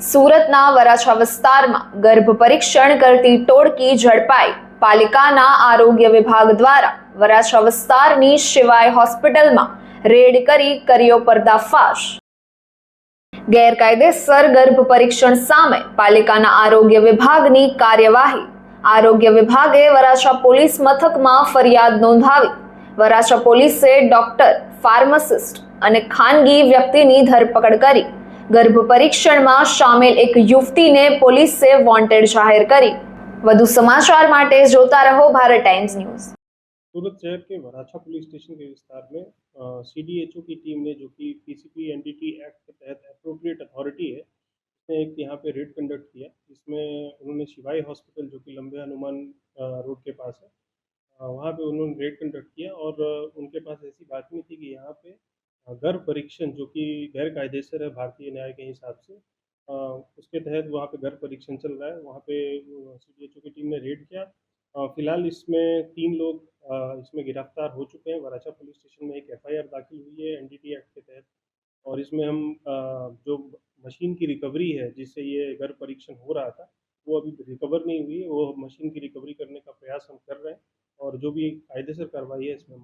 સુરતના વરાછા વિસ્તારમાં ગર્ભ પરીક્ષણ કરતી ટોળકી ઝડપાઈ। પાલિકાના આરોગ્ય વિભાગ દ્વારા વરાછા વિસ્તારની શિવાય હોસ્પિટલમાં રેડ કરી કર્યો પર્દાફાશ। ગેરકાયદેસર ગર્ભ પરીક્ષણ સામે પાલિકાના આરોગ્ય વિભાગની કાર્યવાહી। આરોગ્ય વિભાગે વરાછા પોલીસ મથકમાં ફરિયાદ નોંધાવી। વરાછા પોલીસે ડોક્ટર, ફાર્માસિસ્ટ અને ખાનગી વ્યક્તિની ધરપકડ કરી। ગર્ભ પરીક્ષણમાં સામેલ એક યુવતીને પોલીસે વોન્ટેડ જાહેર કરી। વધુ समाचार માટે જોતા રહો ભારત टाइम्स न्यूज। सूरत शहर के वराछा पुलिस स्टेशन के विस्तार में सीडीएचओ की टीम ने, जो कि पीसीपी एनडीटी एक्ट के तहत अप्रोप्रिएट अथॉरिटी है, उसने एक यहाँ पे रेड कंडक्ट किया। इसमें उन्होंने शिवाई हॉस्पिटल, जो कि लंबे हनुमान रोड के पास है, वहाँ पे उन्होंने रेड कंडक्ट किया और उनके पास ऐसी बातमी थी कि यहाँ पे गर्भ परीक्षण, जो कि गैर कायदेसर है भारतीय न्याय के हिसाब से, उसके तहत वहाँ पे गर्भ परीक्षण चल रहा है। वहाँ पे सीडीएचओ की टीम ने रेड किया। फिलहाल इसमें 3 लोग इसमें गिरफ्तार हो चुके हैं। वराछा पुलिस स्टेशन में एक एफआईआर दाखिल हुई है एनडीटी एक्ट के तहत, और इसमें हम जो मशीन की रिकवरी है जिससे ये गर्भ परीक्षण हो रहा था, वो अभी रिकवर नहीं हुई है। वो मशीन की रिकवरी करने का प्रयास हम कर रहे हैं और जो भी कायदेसर कार्रवाई है इसमें